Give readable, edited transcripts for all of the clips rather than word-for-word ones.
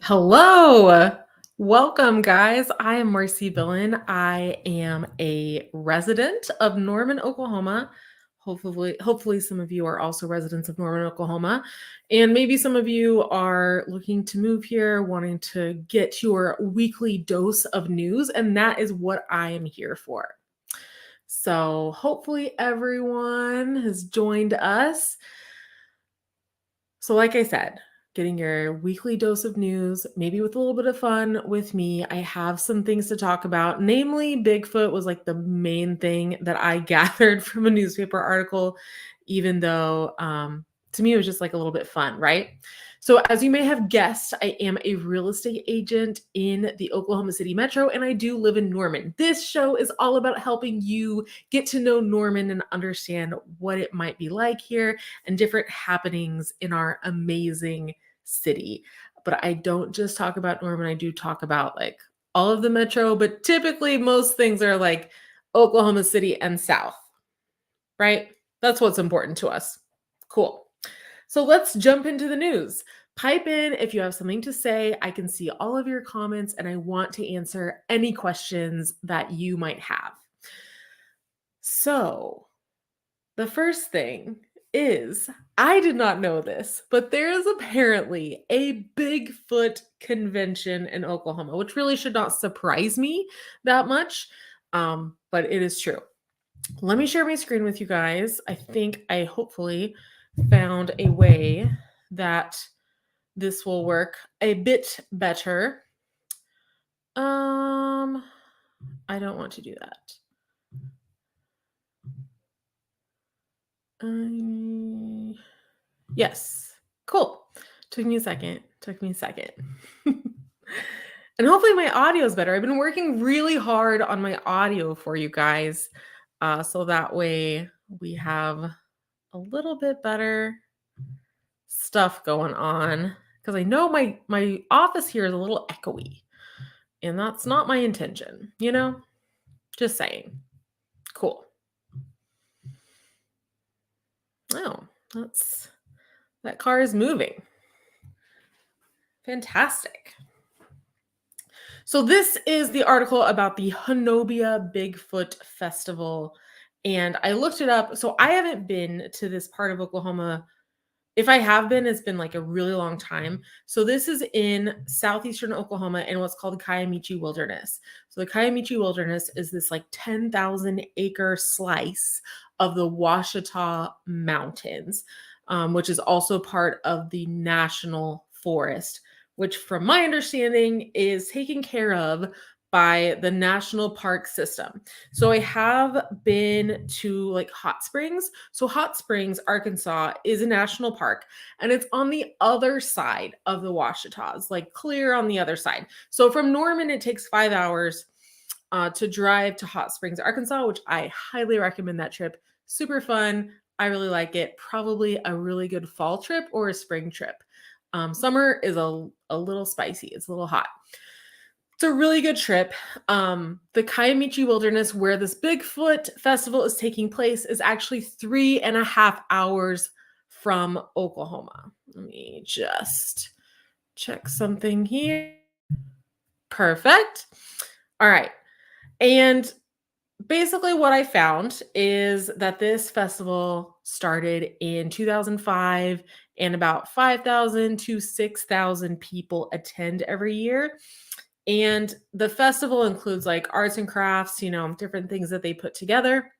Hello. Welcome, guys. I am Marcie Billen. I am a resident of Norman, Oklahoma. Hopefully some of you are also residents of Norman, Oklahoma. And maybe some of you are looking to move here, wanting to get your weekly dose of news, and that is what I am here for. So hopefully everyone has joined us. So like I said, getting your weekly dose of news, maybe with a little bit of fun with me. I have some things to talk about. Namely, Bigfoot was like the main thing that I gathered from a newspaper article, even though to me it was just like a little bit fun, right? So as you may have guessed, I am a real estate agent in the Oklahoma City metro, and I do live in Norman. This show is all about helping you get to know Norman and understand what it might be like here and different happenings in our amazing city. But I don't just talk about Norman, I do talk about like all of the metro, but typically most things are like Oklahoma City and South, right? That's what's important to us. Cool. So let's jump into the news. Pipe in if you have something to say. I can see all of your comments and I want to answer any questions that you might have. So, the first thing is, I did not know this, but there is apparently a Bigfoot convention in Oklahoma, which really should not surprise me that much, but it is true. Let me share my screen with you guys. I hopefully found a way that this will work a bit better. I don't want to do that. Yes. Cool. Took me a second. And hopefully my audio is better. I've been working really hard on my audio for you guys. So that way we have a little bit better stuff going on. Because I know my office here is a little echoey. And that's not my intention, you know? Just saying. Cool. Oh, that car is moving. Fantastic. So this is the article about the Honobia Bigfoot Festival. And I looked it up. So I haven't been to this part of Oklahoma. If I have been, it's been like a really long time. So this is in southeastern Oklahoma in what's called the Kiamichi Wilderness. So the Kiamichi Wilderness is this like 10,000 acre slice of the Ouachita Mountains, which is also part of the National Forest, which from my understanding is taken care of by the National Park System. So I have been to like Hot Springs. So Hot Springs, Arkansas is a national park and it's on the other side of the Ouachitas, like clear on the other side. So from Norman, it takes 5 hours to drive to Hot Springs, Arkansas, which I highly recommend that trip. Super fun. I really like it. Probably a really good fall trip or a spring trip. Summer is a little spicy. It's a little hot. It's a really good trip. The Kiamichi Wilderness, where this Bigfoot Festival is taking place, is actually 3.5 hours from Oklahoma. Let me just check something here. Perfect. All right. And basically what I found is that this festival started in 2005 and about 5,000 to 6,000 people attend every year. And the festival includes like arts and crafts, different things that they put together.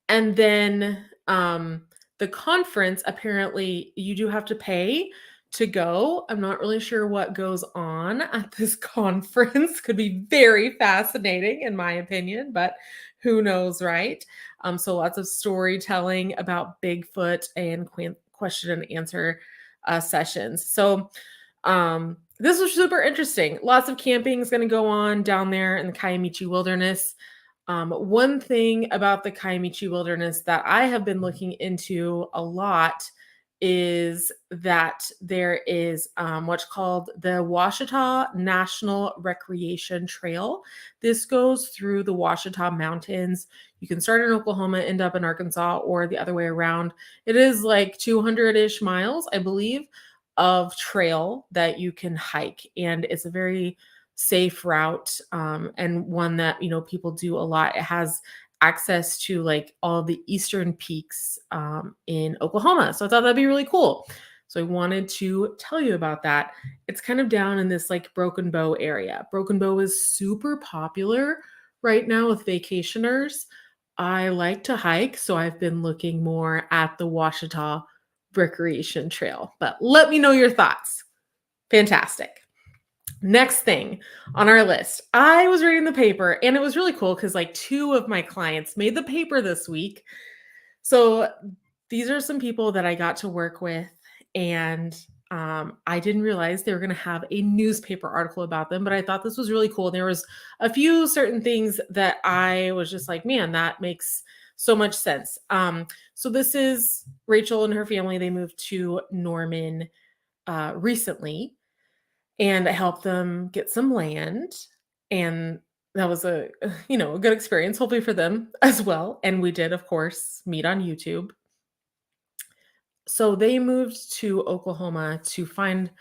And then the conference, apparently you do have to pay to go. I'm not really sure what goes on at this conference. Could be very fascinating in my opinion, but who knows, right? So lots of storytelling about Bigfoot and question and answer sessions. So this was super interesting. Lots of camping is going to go on down there in the Kiamichi Wilderness. One thing about the Kiamichi Wilderness that I have been looking into a lot is that there is what's called the Ouachita National Recreation Trail. This goes through the Ouachita Mountains. You can start in Oklahoma, end up in Arkansas, or the other way around. It is like 200-ish miles, I believe. of trail that you can hike, and it's a very safe route, and one that people do a lot. It has access to like all of the eastern peaks in Oklahoma, so I thought that'd be really cool. So I wanted to tell you about that. It's kind of down in this like Broken Bow area. Broken Bow is super popular right now with vacationers. I like to hike, so I've been looking more at the Washita Recreation Trail. But let me know your thoughts. Fantastic. Next thing on our list, I was reading the paper and it was really cool because like 2 of my clients made the paper this week. So these are some people that I got to work with, and I didn't realize they were going to have a newspaper article about them, but I thought this was really cool. There was a few certain things that I was just like, man, that makes so much sense. So this is Rachel and her family. They moved to Norman recently, and I helped them get some land, and that was a a good experience, hopefully for them as well. And we did, of course, meet on YouTube. So they moved to Oklahoma to find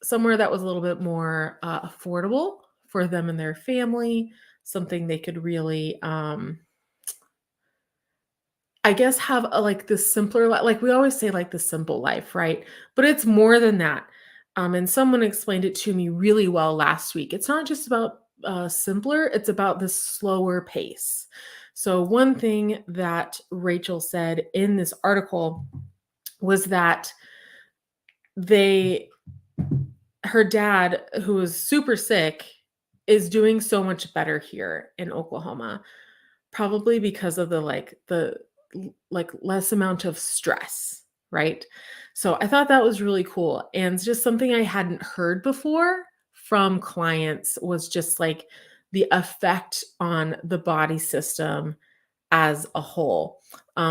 somewhere that was a little bit more affordable for them and their family, something they could really, I guess, have like the simpler, like we always say, like the simple life, right? But it's more than that. And someone explained it to me really well last week. It's not just about simpler, it's about the slower pace. So, one thing that Rachel said in this article was that her dad, who was super sick, is doing so much better here in Oklahoma, probably because of the less amount of stress, right? So I thought that was really cool. And it's just something I hadn't heard before from clients, was just like the effect on the body system as a whole.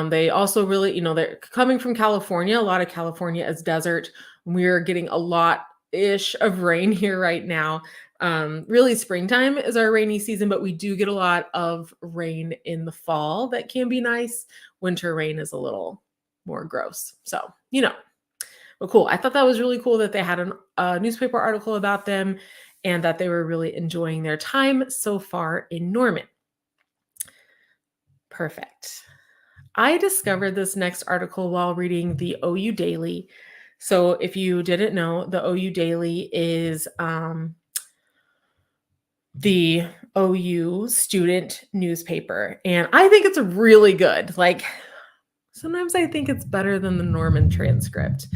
They also really, they're coming from California. A lot of California is desert. We're getting a lot ish of rain here right now. Really, springtime is our rainy season, but we do get a lot of rain in the fall that can be nice. Winter rain is a little more gross. So, but cool. I thought that was really cool that they had a newspaper article about them and that they were really enjoying their time so far in Norman. Perfect. I discovered this next article while reading the OU Daily. So if you didn't know, the OU Daily is the OU student newspaper. And I think it's really good. Like, sometimes I think it's better than the Norman transcript.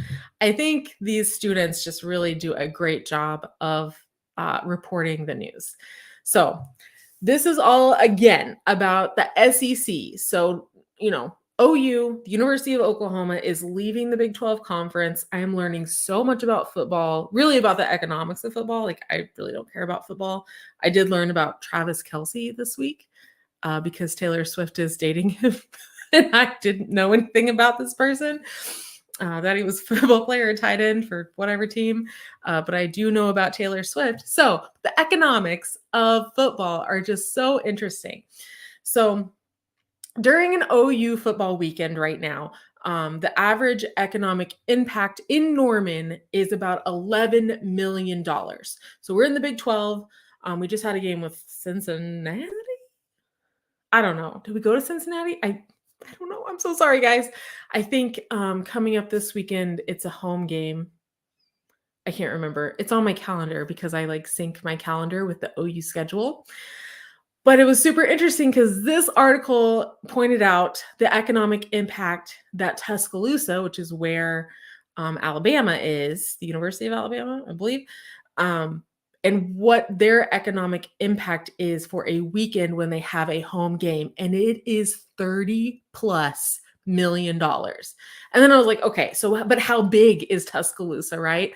I think these students just really do a great job of reporting the news. So this is all, again, about the SEC. So, OU, the University of Oklahoma, is leaving the Big 12 conference. I am learning so much about football, really about the economics of football. Like, I really don't care about football. I did learn about Travis Kelce this week because Taylor Swift is dating him. And I didn't know anything about this person, that he was a football player, tight end for whatever team. But I do know about Taylor Swift. So the economics of football are just so interesting. So during an OU football weekend right now, the average economic impact in Norman is about $11 million. So we're in the Big 12. We just had a game with Cincinnati. I don't know. Did we go to Cincinnati? I don't know. I'm so sorry, guys. I think coming up this weekend, it's a home game. I can't remember. It's on my calendar because I sync my calendar with the OU schedule. But it was super interesting because this article pointed out the economic impact that Tuscaloosa, which is where Alabama is, the University of Alabama, I believe, and what their economic impact is for a weekend when they have a home game. And it is $30+ million. And then I was like, okay, so, but how big is Tuscaloosa, right?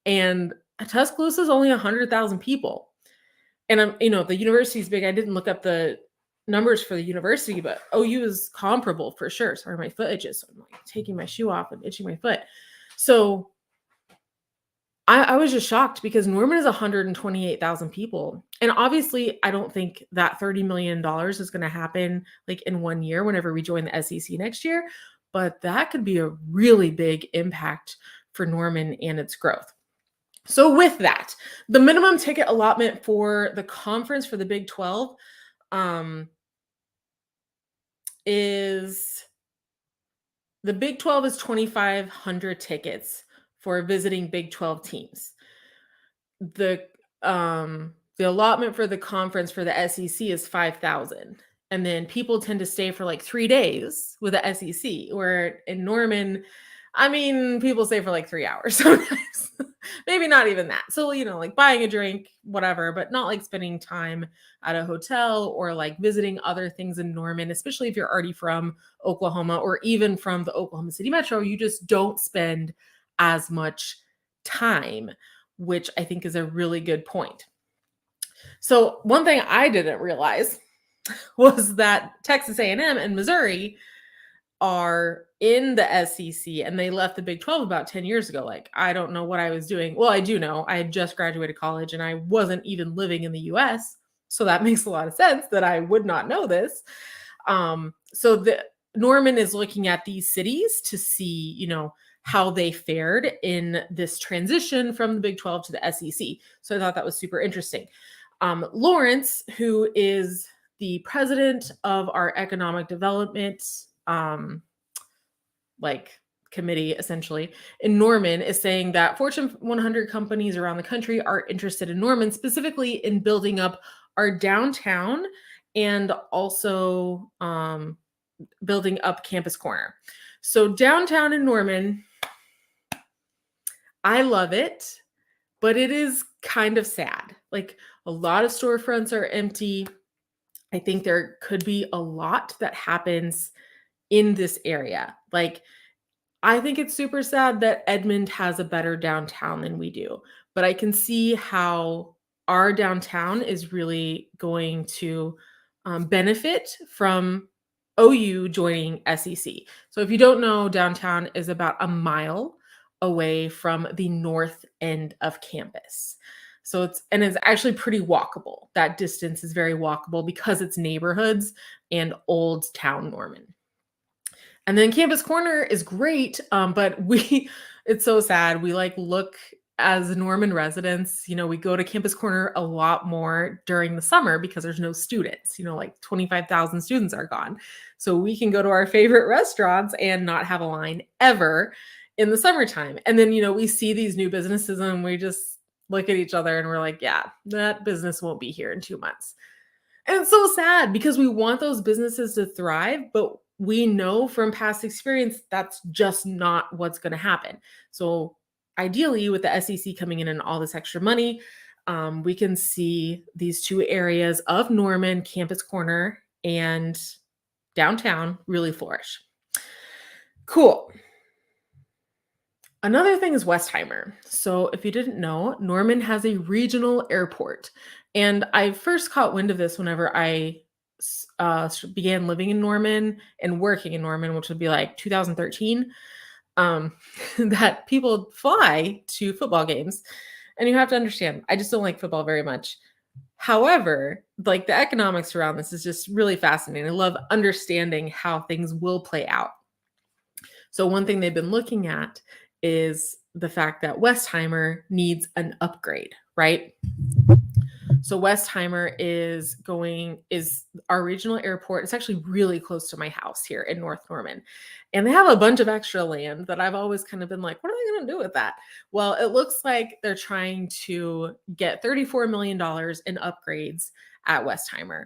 And Tuscaloosa is only 100,000 people. And the university is big. I didn't look up the numbers for the university, but OU is comparable for sure. Sorry, my foot itches. So I'm taking my shoe off and itching my foot. So I was just shocked because Norman is 128,000 people. And obviously, I don't think that $30 million is going to happen in 1 year whenever we join the SEC next year. But that could be a really big impact for Norman and its growth. So with that, the minimum ticket allotment for the conference for the Big 12 is the Big 12 is 2,500 tickets for visiting Big 12 teams. The allotment for the conference for the SEC is 5,000. And then people tend to stay for like 3 days with the SEC, where in Norman, I mean, people stay for like 3 hours sometimes. Maybe not even that. So, like buying a drink, whatever, but not like spending time at a hotel or like visiting other things in Norman, especially if you're already from Oklahoma or even from the Oklahoma City metro. You just don't spend as much time, which I think is a really good point. So one thing I didn't realize was that Texas A&M and Missouri are in the SEC, and they left the Big 12 about 10 years ago. Like, I don't know what I was doing. Well, I do know. I had just graduated college and I wasn't even living in the US. So that makes a lot of sense that I would not know this. So the Norman is looking at these cities to see, how they fared in this transition from the Big 12 to the SEC. So I thought that was super interesting. Lawrence, who is the president of our economic development committee, essentially, in Norman, is saying that Fortune 100 companies around the country are interested in Norman, specifically in building up our downtown and also building up Campus Corner. So downtown in Norman, I love it, but it is kind of sad. Like, a lot of storefronts are empty. I think there could be a lot that happens in this area. Like, I think it's super sad that Edmond has a better downtown than we do, but I can see how our downtown is really going to benefit from OU joining SEC. So if you don't know, downtown is about a mile away from the north end of campus. So it's actually pretty walkable. That distance is very walkable because it's neighborhoods and Old Town Norman. And then Campus Corner is great, but it's so sad. We look as Norman residents, we go to Campus Corner a lot more during the summer because there's no students, like 25,000 students are gone. So we can go to our favorite restaurants and not have a line ever in the summertime. And then, we see these new businesses and we just look at each other and we're like, yeah, that business won't be here in 2 months. And it's so sad because we want those businesses to thrive, but we know from past experience that's just not what's going to happen. So ideally, with the SEC coming in and all this extra money, we can see these two areas of Norman, Campus Corner, and downtown really flourish. Cool. Another thing is Westheimer. So if you didn't know, Norman has a regional airport. And I first caught wind of this whenever I began living in Norman and working in Norman, which would be like 2013, that people fly to football games. And you have to understand, I just don't like football very much. However, the economics around this is just really fascinating. I love understanding how things will play out. So one thing they've been looking at is the fact that Westheimer needs an upgrade, right? So Westheimer is our regional airport. It's actually really close to my house here in North Norman. And they have a bunch of extra land that I've always kind of been like, what are they going to do with that? Well, it looks like they're trying to get $34 million in upgrades at Westheimer.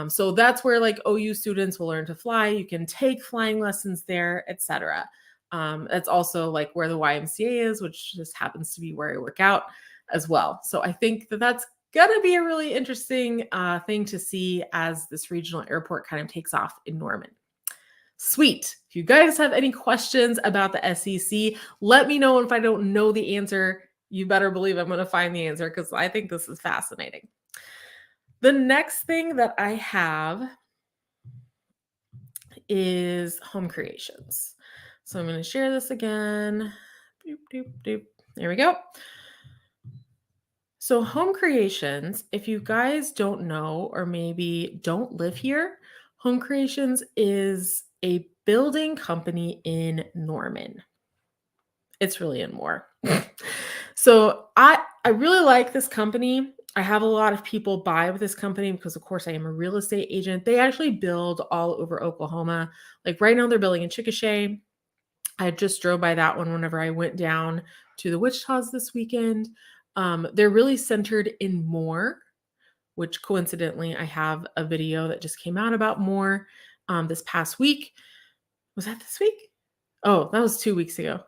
So that's where OU students will learn to fly. You can take flying lessons there, etc. That's also where the YMCA is, which just happens to be where I work out as well. So I think that's going to be a really interesting thing to see as this regional airport kind of takes off in Norman. Sweet. If you guys have any questions about the SEC, let me know. If I don't know the answer, you better believe I'm going to find the answer because I think this is fascinating. The next thing that I have is home creations. So I'm going to share this again. Doop, doop, doop. There we go. So home creations, if you guys don't know or maybe don't live here, Home Creations is a building company in Norman. It's really in more. So I really like this company. I have a lot of people buy with this company because of course I am a real estate agent. They actually build all over Oklahoma. Like right now they're building in Chickasha. I just drove by that one whenever I went down to the Wichitas this weekend. They're really centered in Moore, which coincidentally I have a video that just came out about Moore this past week. Was that this week? Oh, that was 2 weeks ago.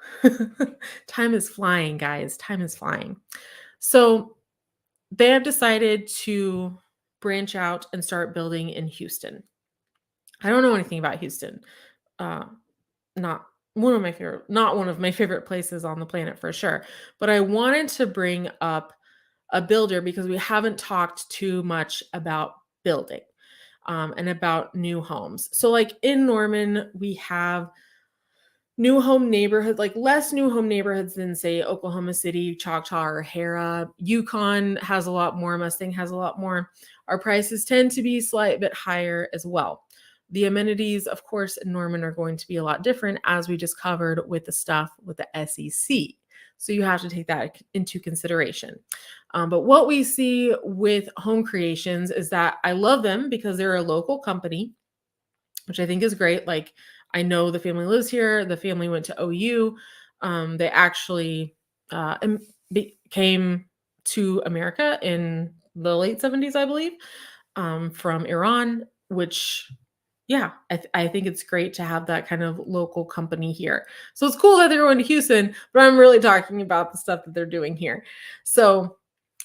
Time is flying, guys. Time is flying. So they have decided to branch out and start building in Houston. I don't know anything about Houston. Uh, not not one of my favorite places on the planet for sure. But I wanted to bring up a builder because we haven't talked too much about building and about new homes. So, like in Norman, we have new home neighborhoods, like less new home neighborhoods than say Oklahoma City, Choctaw, or Hara. Yukon has a lot more, Mustang has a lot more. Our prices tend to be slight bit higher as well. The amenities, of course, in Norman are going to be a lot different, as we just covered with the stuff with the SEC. So you have to take that into consideration. But what we see with Home Creations is that I love them because they're a local company, which I think is great. Like I know the family lives here. The family went to OU. They actually came to America in the late 70s, I believe, from Iran, which, yeah, I think it's great to have that kind of local company here. So it's cool that they're going to Houston, but I'm really talking about the stuff that they're doing here. So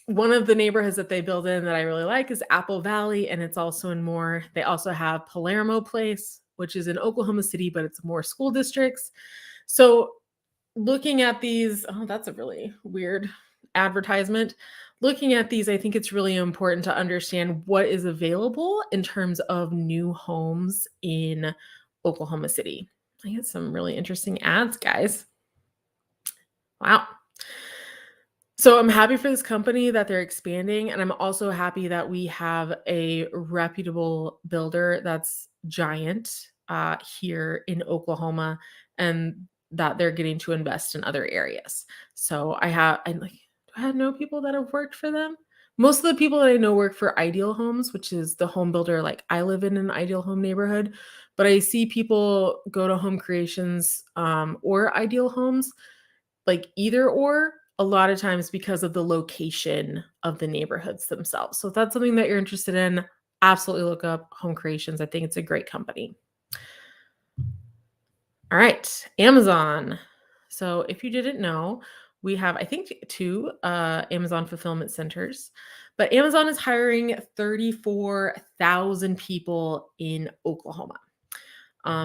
one of the neighborhoods that they build in that I really like is Apple Valley, and it's also in Moore. They also have Palermo Place, which is in Oklahoma City, but it's more school districts. So looking at these, oh, that's a really weird advertisement. Looking at these, I think it's really important to understand what is available in terms of new homes in Oklahoma City. I get some really interesting ads, guys. Wow. So I'm happy for this company that they're expanding, and I'm also happy that we have a reputable builder that's giant here in Oklahoma, and that they're getting to invest in other areas. So do I know people that have worked for them? Most of the people that I know work for Ideal Homes, which is the home builder. Like I live in an Ideal Home neighborhood, but I see people go to Home Creations or Ideal Homes, like either or, a lot of times because of the location of the neighborhoods themselves. So if that's something that you're interested in, absolutely look up Home Creations. I think it's a great company. All right, Amazon. So if you didn't know, we have, I think, two Amazon fulfillment centers, but Amazon is hiring 34,000 people in Oklahoma.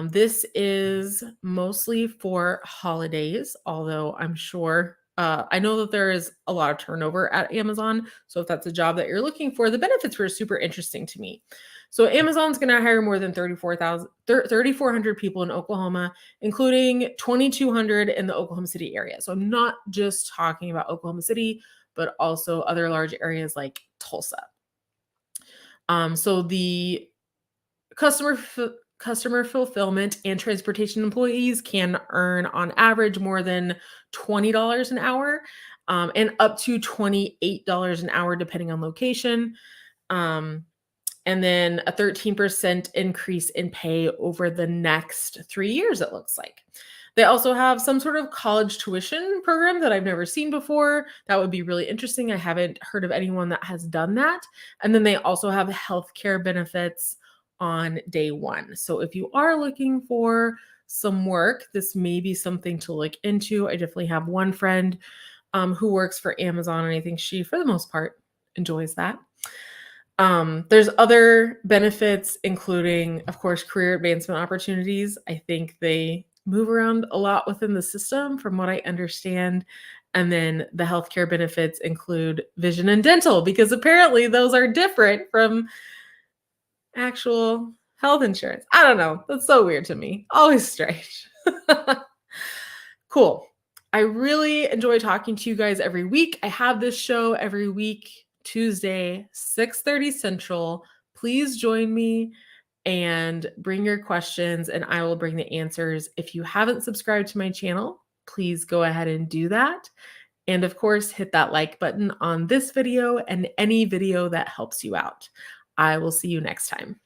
This is mostly for holidays, although I'm sure I know that there is a lot of turnover at Amazon. So if that's a job that you're looking for, the benefits were super interesting to me. So Amazon's going to hire more than 3,400 people in Oklahoma, including 2,200 in the Oklahoma City area. So I'm not just talking about Oklahoma City, but also other large areas like Tulsa. So the customer fulfillment and transportation employees can earn on average more than $20 an hour, and up to $28 an hour depending on location. And then a 13% increase in pay over the next 3 years, it looks like. They also have some sort of college tuition program that I've never seen before. That would be really interesting. I haven't heard of anyone that has done that. And then they also have healthcare benefits on day one. So if you are looking for some work, this may be something to look into. I definitely have one friend who works for Amazon, and I think she, for the most part, enjoys that. There's other benefits, including, of course, career advancement opportunities. I think they move around a lot within the system, from what I understand. And then the healthcare benefits include vision and dental, because apparently those are different from actual health insurance. I don't know. That's so weird to me. Always strange. Cool. I really enjoy talking to you guys every week. I have this show every week, Tuesday, 6:30 Central. Please join me and bring your questions, and I will bring the answers. If you haven't subscribed to my channel, please go ahead and do that. And of course, hit that like button on this video and any video that helps you out. I will see you next time.